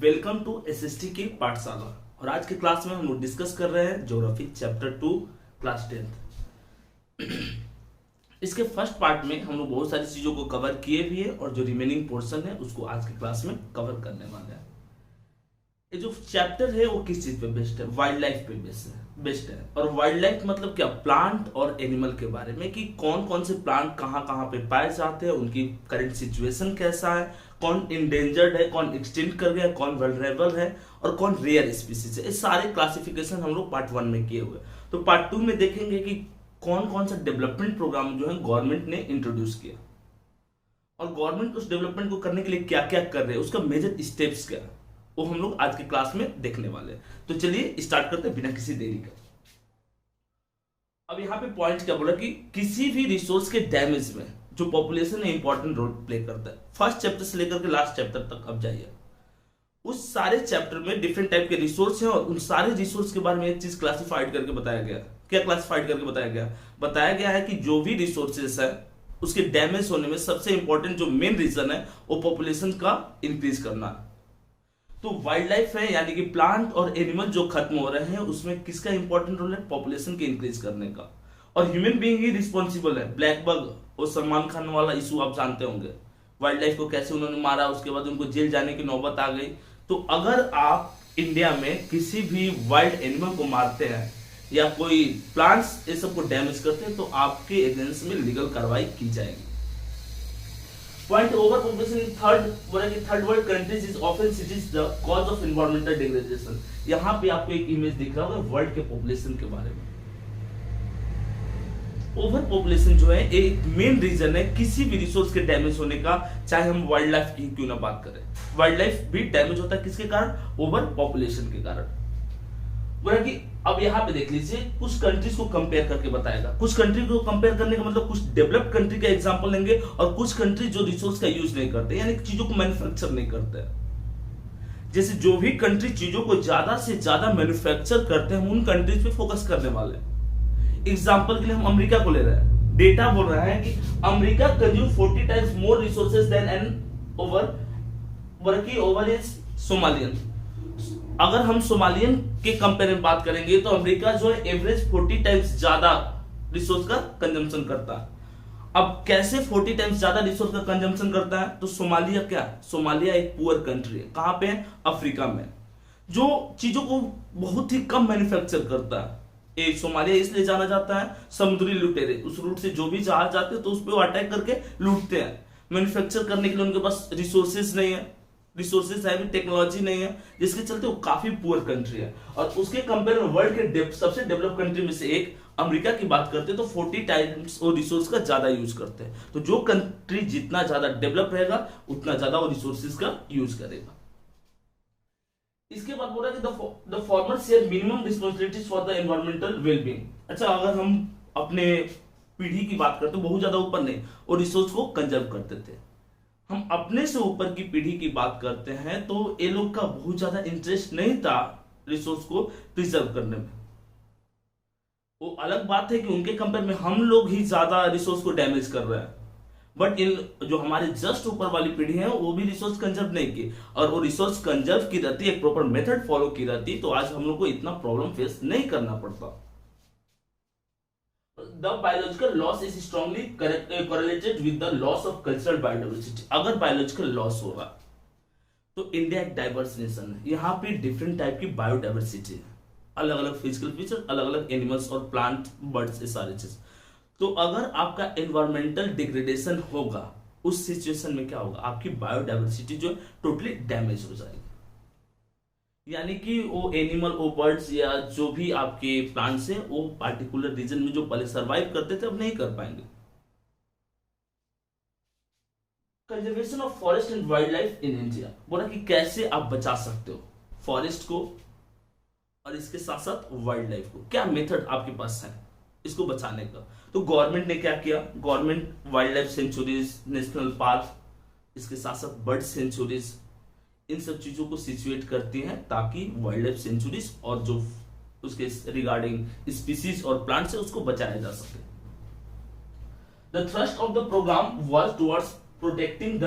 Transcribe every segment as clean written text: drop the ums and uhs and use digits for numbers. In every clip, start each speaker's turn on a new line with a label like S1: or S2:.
S1: Welcome to SST की पाठशाला। और आज के क्लास में हम लोग डिस्कस कर रहे हैं ज्योग्राफी चैप्टर 2 क्लास 10th। इसके फर्स्ट पार्ट में हम लोग बहुत सारी चीजों को कवर किए भी है और जो रिमेनिंग पोर्शन है उसको आज के क्लास में कवर करने वाले हैं। ये जो चैप्टर है वो किस चीज पे बेस्ड है? वाइल्ड लाइफ पे बेस्ड है। और वाइल्ड लाइफ मतलब क्या? प्लांट और एनिमल के बारे में कि कौन कौन से प्लांट कहाँ कहाँ पे पाए जाते हैं, उनकी करंट सिचुएशन कैसा है, कौन इंडेंजर्ड है, कौन एक्सटिंक्ट कर गया, कौन वल्नरेबल है और कौन रेयर स्पीसीज है। ये सारे क्लासिफिकेशन हम लोग पार्ट 1 में किए हुए। तो पार्ट 2 में देखेंगे कि कौन कौन सा डेवलपमेंट प्रोग्राम जो है गवर्नमेंट ने इंट्रोड्यूस किया और गवर्नमेंट उस डेवलपमेंट को करने के लिए क्या क्या कर रहे हैं, उसका मेजर स्टेप्स क्या है, वो हम लोग आज के क्लास में देखने वाले हैं। तो चलिए स्टार्ट करते हैं बिना किसी देरी के। अब यहाँ पे पॉइंट क्या बोला कि किसी भी रिसोर्स के डैमेज में जो पॉपुलेशन है इंपॉर्टेंट रोल प्ले करता है। फर्स्ट चैप्टर से लेकर के लास्ट चैप्टर तक अब जाइए, उस सारे चैप्टर में डिफरेंट टाइप के रिसोर्स हैं और उन सारे रिसोर्स के बारे में एक चीज क्लासिफाइड करके बताया गया। क्या क्लासिफाइड करके बताया गया है कि जो भी रिसोर्सेस है उसके डैमेज होने में सबसे इंपॉर्टेंट जो मेन रीजन है वो पॉपुलेशन का इंक्रीज करना है। तो वाइल्ड लाइफ है यानी कि प्लांट और एनिमल जो खत्म हो रहे हैं उसमें किसका इंपॉर्टेंट रोल है? पॉपुलेशन के इंक्रीज करने का। और ह्यूमन बीइंग ही रिस्पॉन्सिबल है। ब्लैक बग और सलमान खान वाला इशू आप जानते होंगे, वाइल्ड लाइफ को कैसे उन्होंने मारा, उसके बाद उनको जेल जाने की नौबत आ गई। तो अगर आप इंडिया में किसी भी वाइल्ड एनिमल को मारते हैं या कोई प्लांट्स ये सब को डैमेज करते हैं तो आपके एगेंस्ट में लीगल कार्रवाई की जाएगी। Point over population in third world countries is often seen as the cause of environmental degradation। यहाँ पे आपको एक इमेज दिख रहा होगा वर्ल्ड के पॉपुलेशन के बारे में। ओवर पॉपुलेशन जो है एक मेन रीजन है किसी भी रिसोर्स के डैमेज होने का, चाहे हम वाइल्ड लाइफ की क्यों ना बात करें। वाइल्ड लाइफ भी डैमेज होता है किसके कारण? ओवर पॉपुलेशन के कारण। बोला कि अब यहाँ पे देख लीजिए कुछ कंट्रीज को कंपेयर करके बताएगा। कुछ कंट्री को कंपेयर करने का मतलब कुछ डेवलप्ड कंट्री का एग्जांपल लेंगे और कुछ कंट्री जो रिसोर्स का यूज नहीं करते यानी चीजों को मैन्युफैक्चर नहीं करते। जैसे जो भी कंट्री चीजों को ज्यादा से ज्यादा मैन्युफैक्चर करते हैं उन कंट्रीज पे फोकस करने वाले। एग्जाम्पल के लिए हम अमेरिका को ले रहे हैं। डेटा बोल रहा है कि America consume 40 times more resources than an over is Somalian. अगर हम सोमालियन के कंपेयर में बात करेंगे तो अमेरिका जो है एवरेज 40 टाइम्स ज्यादा रिसोर्स का कंजम्पशन करता है। अब कैसे 40 टाइम्स ज्यादा रिसोर्स का कंजम्पशन करता है? तो सोमालिया क्या? सोमालिया एक पुअर कंट्री है। कहां पे है? अफ्रीका में, जो चीजों को बहुत ही कम मैन्युफैक्चर करता है। सोमालिया इसलिए जाना जाता है समुद्री लुटेरे, उस रूट से जो भी जहाज जाते हैं तो उस पर वो अटैक करके लूटते हैं। मैन्युफैक्चर करने के लिए उनके पास रिसोर्सेज नहीं है, रिसोर्सेज है भी, टेक्नोलॉजी नहीं है, जिसके चलते वो काफी पुअर कंट्री है। और उसके कंपेयर में वर्ल्ड के सबसे डेवलप कंट्री में से एक अमेरिका की बात करते हैं तो 40 टाइम्स वो रिसोर्स का ज्यादा यूज करते हैं। तो जो कंट्री जितना ज्यादा डेवलप रहेगा उतना ज्यादा वो रिसोर्सेज का यूज करेगा। इसके बाद बोला कि the former share minimum responsibilities for the environmental wellbeing. अच्छा, अगर हम अपने पीढ़ी की बात करते बहुत ज्यादा ऊपर नहीं, और रिसोर्स को कंजर्व करते थे। हम अपने से ऊपर की पीढ़ी की बात करते हैं तो ये लोग का बहुत ज्यादा इंटरेस्ट नहीं था रिसोर्स को प्रिजर्व करने में। वो अलग बात है कि उनके कंपेयर में हम लोग ही ज्यादा रिसोर्स को डैमेज कर रहे हैं। बट इन जो हमारे जस्ट ऊपर वाली पीढ़ी है वो भी रिसोर्स कंजर्व नहीं की, और वो रिसोर्स कंजर्व की रहती, एक प्रॉपर मेथड फॉलो की रहती तो आज हम लोग को इतना प्रॉब्लम फेस नहीं करना पड़ता। The biological loss is strongly correlated with the loss of cultural biodiversity। अगर बायोलॉजिकल लॉस होगा तो इंडिया एक डाइवर्स नेशन है। यहाँ पे डिफरेंट टाइप की बायोडाइवर्सिटी है, अलग अलग फिजिकल फीचर, अलग अलग एनिमल्स और प्लांट, बर्ड्स, ये सारी चीज। तो अगर आपका एनवायरमेंटल डिग्रेडेशन होगा उस सिचुएशन में क्या होगा? आपकी बायोडाइवर्सिटी जो टोटली डैमेज हो जाएगी। यानी कि वो एनिमल, वो बर्ड्स या जो भी आपके प्लांट्स हैं वो पार्टिकुलर रीजन में जो पहले सरवाइव करते थे अब नहीं कर पाएंगे। Conservation of forest and wild life in India. बोला कि कैसे आप बचा सकते हो फॉरेस्ट को और इसके साथ साथ वाइल्ड लाइफ को, क्या मेथड आपके पास है इसको बचाने का। तो गवर्नमेंट ने क्या किया? Government wild life sanctuaries, national park, इसके साथ साथ बर्ड सेंचुरीज, इन सब चीजों को सिचुएट करती हैं ताकि वाइल्ड लाइफ सेंचुरीज और जो उसके रिगार्डिंग स्पीसीज और प्लांट्स है उसको बचाया जा सके। The thrust of the programme was towards protecting the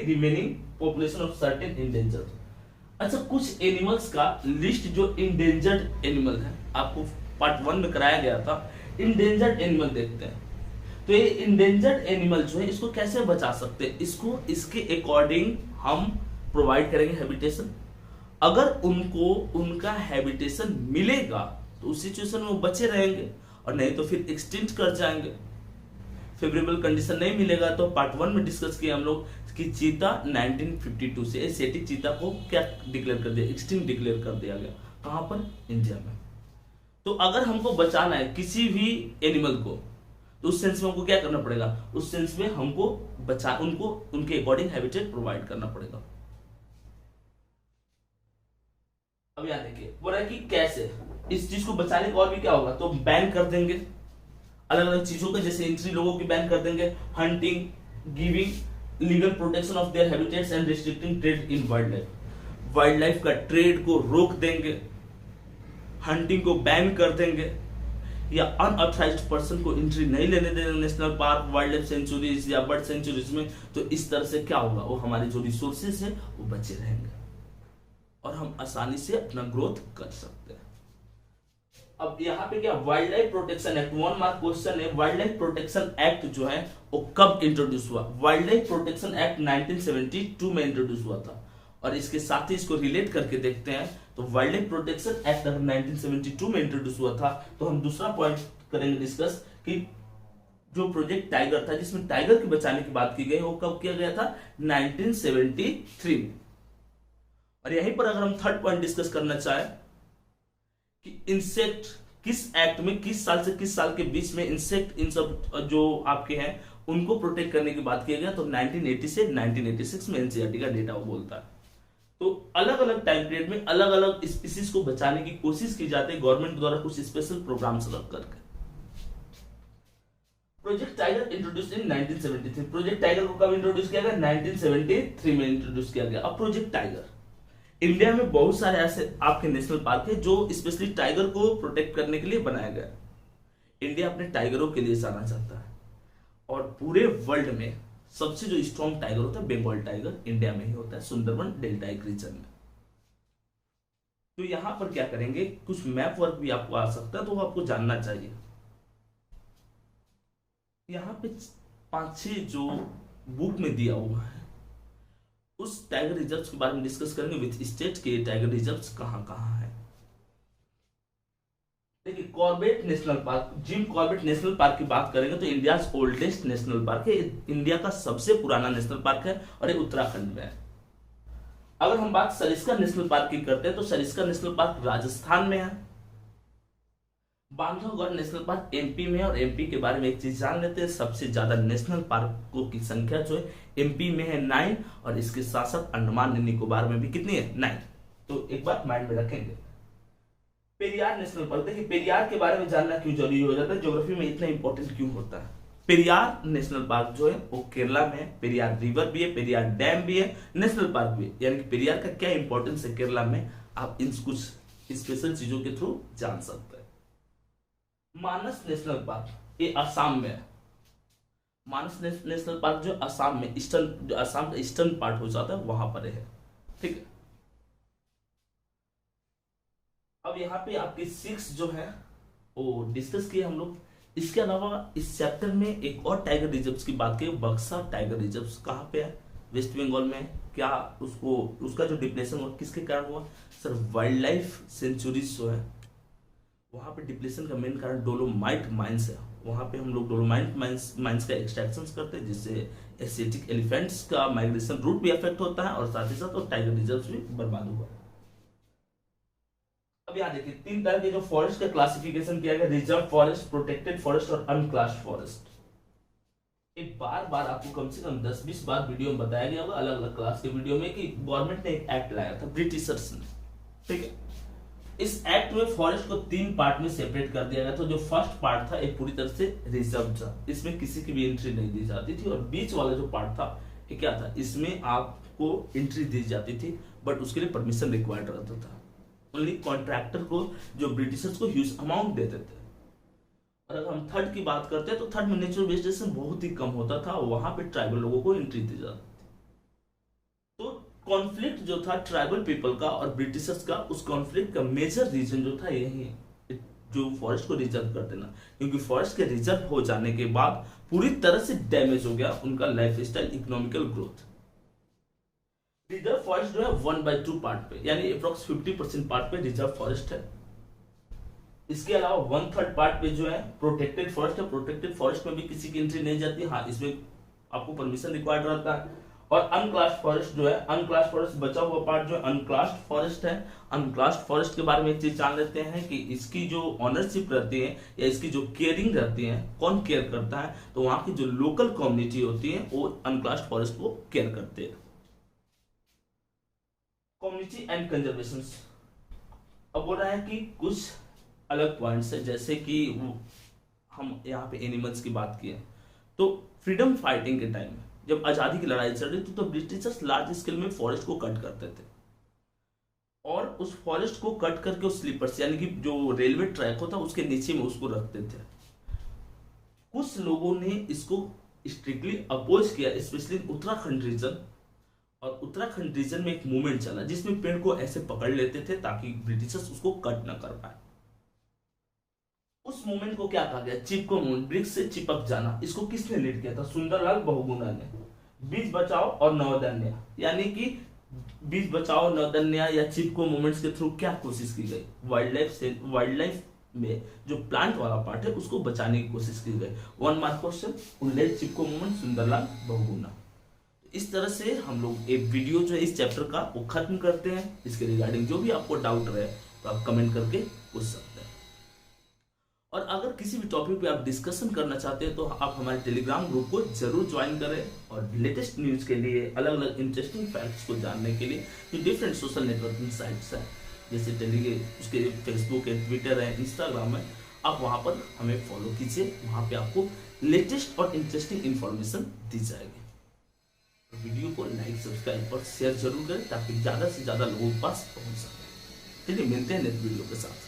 S1: remaining population of certain endangered। अच्छा, कुछ एनिमल्स का लिस्ट जो इंडेंजर्ड एनिमल है, आपको पार्ट 1 में कराया गया था। इंडेंजर्ड एनिमल देखते हैं। तो ये इंडेंजर्ड एनिमल जो है, इसको कैसे बचा सकते हैं? इसको इसके अकॉर्डिंग हम प्रोवाइड करेंगे हैबिटेशन। अगर उनको उनका हैबिटेशन मिलेगा तो उस सिचुएशन में वो बचे रहेंगे, और नहीं तो फिर एक्सटिंक्ट कर जाएंगे। फेवरेबल कंडीशन नहीं मिलेगा तो पार्ट 1 में डिस्कस किया हम लोग कि चीता 1952 से एशियाटिक चीता को क्या डिक्लेयर कर दिया, एक्सटिंक्ट डिक्लेयर कर दिया गया। कहां पर? इंडिया में। तो अगर हमको बचाना है किसी भी एनिमल को, तो उस सेंस में हमको क्या करना पड़ेगा? उस सेंस में हमको उनको उनके अकॉर्डिंग हैबिटेट प्रोवाइड करना पड़ेगा। अब यहां देखिए बोल रहा है कि कैसे इस चीज को बचाने का, और भी क्या होगा? तो बैन कर देंगे अलग अलग चीजों का, जैसे एंट्री लोगों की बैन कर देंगे, hunting, giving legal protection of their habitats and restricting trade in wild life. Wild life का ट्रेड को रोक देंगे, हंटिंग को बैन कर देंगे, या अनऑथराइज्ड पर्सन को एंट्री नहीं लेने देंगे national park, wild life sanctuaries या बर्ड सेंचुरीज में। तो इस तरह से क्या होगा? वो हमारे जो रिसोर्सेज है वो बचे रहेंगे और हम आसानी से अपना ग्रोथ कर सकते हैं। अब यहाँ पे क्या, wild life protection act, 1 mark question है। वाइल्ड लाइफ प्रोटेक्शन एक्ट जो है वो कब इंट्रोड्यूस हुआ? वाइल्ड लाइफ प्रोटेक्शन एक्ट 1972 में इंट्रोड्यूस हुआ था। और इसके साथ ही इसको रिलेट करके देखते हैं, तो वाइल्ड लाइफ प्रोटेक्शन एक्ट अगर 1972 में इंट्रोड्यूस हुआ था, तो हम दूसरा पॉइंट करेंगे डिस्कस कि जो प्रोजेक्ट टाइगर था, जिसमें टाइगर के बचाने की बात की गई, वो कब किया गया था? 1973 में। और यहीं पर अगर हम थर्ड पॉइंट डिस्कस करना चाहें कि इंसेक्ट किस एक्ट में, किस साल से किस साल के बीच में इंसेक्ट, इन सब जो आपके हैं उनको प्रोटेक्ट करने की बात किया गया, तो 1980 से 1986 में एनसीईआरटी का डेटा वो बोलता है। तो अलग अलग टाइम पीरियड में अलग अलग स्पीसीज को बचाने की कोशिश की जाती है गवर्नमेंट द्वारा कुछ स्पेशल प्रोग्राम्स रख करके। प्रोजेक्ट टाइगर इंट्रोड्यूस इन 1973। प्रोजेक्ट टाइगर को कब इंट्रोड्यूस किया गया? 1973 में इंट्रोड्यूस किया गया। अब प्रोजेक्ट टाइगर, इंडिया में बहुत सारे ऐसे आपके नेशनल पार्क है जो स्पेशली टाइगर को प्रोटेक्ट करने के लिए बनाया गया। इंडिया अपने टाइगरों के लिए जाना चाहता है, और पूरे वर्ल्ड में सबसे जो स्ट्रॉन्ग टाइगर होता है बंगाल टाइगर, इंडिया में ही होता है, सुंदरबन डेल्टा रीजन में। तो यहां पर क्या करेंगे, कुछ मैप वर्क भी आपको आ सकता है, तो वो आपको जानना चाहिए। यहाँ पे 5-6 जो बुक में दिया हुआ है, उस टाइगर रिजर्व के बारे में डिस्कस करेंगे विथ स्टेट के टाइगर रिजर्व कहाँ कहाँ है। देखिए, Corbett national park, Jim Corbett national park की बात करेंगे तो इंडिया ओल्डेस्ट नेशनल पार्क है, इंडिया का सबसे पुराना नेशनल पार्क है, और ये उत्तराखंड में है। अगर हम बात सरिस्का नेशनल पार्क की करते हैं तो सरिस्का नेशनल पार्क राजस्थान में है। बांधवगढ़ नेशनल पार्क एमपी में है, और एमपी के बारे में एक चीज जान लेते हैं, सबसे ज्यादा नेशनल पार्कों की संख्या जो है एमपी में है 9, और इसके साथ साथ अंडमान निकोबार में भी कितनी है? 9। तो एक बात माइंड में रखेंगे। पेरियार नेशनल पार्क, देखिए पेरियार के बारे में जानना क्यों जरूरी हो जाता है, ज्योग्राफी में इतना इंपॉर्टेंट क्यों होता है? पेरियार नेशनल पार्क जो है वो केरला में है, पेरियार रिवर भी है, पेरियार डैम भी है, नेशनल पार्क भी है। यानी कि पेरियार का क्या इंपॉर्टेंस है केरला में, आप इन कुछ स्पेशल चीजों के थ्रू जान सकते हैं। मानस नेशनल पार्क ये असम में है। मानस नेशनल पार्क जो असम में, ईस्टर्न, जो असम का ईस्टर्न पार्ट हो जाता है वहां पर है। ठीक है, अब यहाँ पे आपके 6 जो है वो डिस्कस किए हम लोग। इसके अलावा इस चैप्टर में एक और टाइगर रिजर्व की बात की, बक्सा टाइगर रिजर्व कहाँ पे है? वेस्ट बंगाल में। क्या उसको, उसका जो डिप्लेशन हुआ किसके कारण हुआ? सर, वाइल्ड लाइफ सेंचुरीज जो है वहां पे डिप्लेशन का मेन कारण डोलोमाइट माइंस है। वहां पे हम लोग डोलोमाइट माइंस का एक्सट्रैक्शन करते हैं, जिससे एशियाटिक एलिफेंट्स का माइग्रेशन रूट भी अफेक्ट होता है, और साथ ही साथ टाइगर रिजर्व भी बर्बाद हुआ। अब यहाँ देखिए 3 तरह के जो फॉरेस्ट का क्लासिफिकेशन किया गया, रिजर्व फॉरेस्ट, प्रोटेक्टेड फॉरेस्ट और अनक्लास्ड फॉरेस्ट। एक बार बार आपको कम से कम 10-20 बार वीडियो में बताया गया होगा अलग अलग क्लास के वीडियो में कि गवर्नमेंट ने एक एक्ट लाया था, ब्रिटिशर्स ने। ठीक है, इस एक्ट में फॉरेस्ट को 3 पार्ट में सेपरेट कर दिया गया था। जो फर्स्ट पार्ट था एक पूरी तरह से रिजर्व था, इसमें किसी की भी एंट्री नहीं दी जाती थी, और बीच वाला जो पार्ट था ये क्या था, इसमें आपको एंट्री दी जाती थी, बट उसके लिए परमिशन रिक्वायर्ड रहता था। ओनली कॉन्ट्रैक्टर को, जो ब्रिटिशर्स को ह्यूज अमाउंट देते थे। और अगर हम थर्ड की बात करते हैं तो थर्ड में नेचुरल वेजिटेशन बहुत ही कम होता था, वहां पे ट्राइबल लोगों को एंट्री दी जाती थी। तो कॉन्फ्लिक्ट जो था ट्राइबल पीपल का और ब्रिटिशर्स का, उस कॉन्फ्लिक्ट का मेजर रीजन जो था यही है, जो फॉरेस्ट को रिजर्व कर देना। क्योंकि फॉरेस्ट के रिजर्व हो जाने के बाद पूरी तरह से डैमेज हो गया उनका life style, economical growth. Reserve forest जो है 1/2 पार्ट पे, यानी अप्रोक्स 50% पार्ट पे रिजर्व फॉरेस्ट है। इसके अलावा 1/3 पार्ट पे जो है प्रोटेक्टेड फॉरेस्ट है। प्रोटेक्टेड फॉरेस्ट में भी किसी की एंट्री नहीं जाती, हाँ इसमें आपको परमिशन रिक्वायर्ड रहता है। और अनक्लास्ड फॉरेस्ट जो है, अनक्लास्ड फॉरेस्ट बचा हुआ पार्ट जो है अनक्लास्ड फॉरेस्ट है। अनक्लास्ड फॉरेस्ट के बारे में एक चीज जान लेते हैं कि इसकी जो ऑनरशिप रहती है या इसकी जो केयरिंग रहती है, कौन केयर करता है, तो वहां की जो लोकल कम्युनिटी होती है वो अनक्लास्ड फॉरेस्ट को केयर करते हैं। कम्युनिटी एंड कंजर्वेशन, अब बोल रहा है कि कुछ अलग पॉइंट्स है, जैसे कि हम यहाँ पे एनिमल्स की बात की है, तो फ्रीडम फाइटिंग के टाइम जब आजादी की लड़ाई चल रही थी तो ब्रिटिशर्स लार्ज स्केल में फॉरेस्ट को कट करते थे और उस फॉरेस्ट को कट करके उस स्लीपर्स यानी कि जो रेलवे ट्रैक होता उसके नीचे में उसको रखते थे। कुछ लोगों ने इसको स्ट्रिक्टली अपोज किया, स्पेशली उत्तराखंड रीजन। और उत्तराखंड रीजन में एक मूवमेंट चला जिसमें पेड़ को ऐसे पकड़ लेते थे ताकि ब्रिटिशर्स उसको कट न कर पाए। उस मूवमेंट को क्या कहा गया? चिपको मूवमेंट, ब्रिक्स से चिपक जाना। इसको किसने लीड किया था? सुंदरलाल बहुगुणा ने। बीज बचाओ और नवोदन्या, यानी कि बीज बचाओ नवोदन्या या चिपको मूवमेंट्स के थ्रू क्या कोशिश की गई? वाइल्ड लाइफ में जो प्लांट वाला पार्ट है उसको बचाने की कोशिश की गई। 1 मार्क क्वेश्चन, उल्लेख चिपको मूवमेंट, सुंदरलाल बहुगुणा। इस तरह से हम लोग एक वीडियो जो है इस चैप्टर का वो खत्म करते हैं। इसके रिगार्डिंग जो भी आपको डाउट रहे तो आप कमेंट करके पूछ सकते हैं। और अगर किसी भी टॉपिक पे आप डिस्कशन करना चाहते हैं तो आप हमारे टेलीग्राम ग्रुप को जरूर ज्वाइन करें। और लेटेस्ट न्यूज के लिए, अलग अलग इंटरेस्टिंग फैक्ट्स को जानने के लिए जो डिफरेंट सोशल नेटवर्किंग साइट्स हैं जैसे उसके फेसबुक है, ट्विटर है, इंस्टाग्राम है, आप वहां पर हमें फॉलो कीजिए। वहां पे आपको लेटेस्ट और इंटरेस्टिंग इंफॉर्मेशन दी जाएगी। वीडियो को लाइक, सब्सक्राइब और शेयर जरूर करें ताकि ज्यादा से ज्यादा लोगों के पास पहुंच सके। चलिए मिलते हैं नेक्स्ट वीडियो के साथ।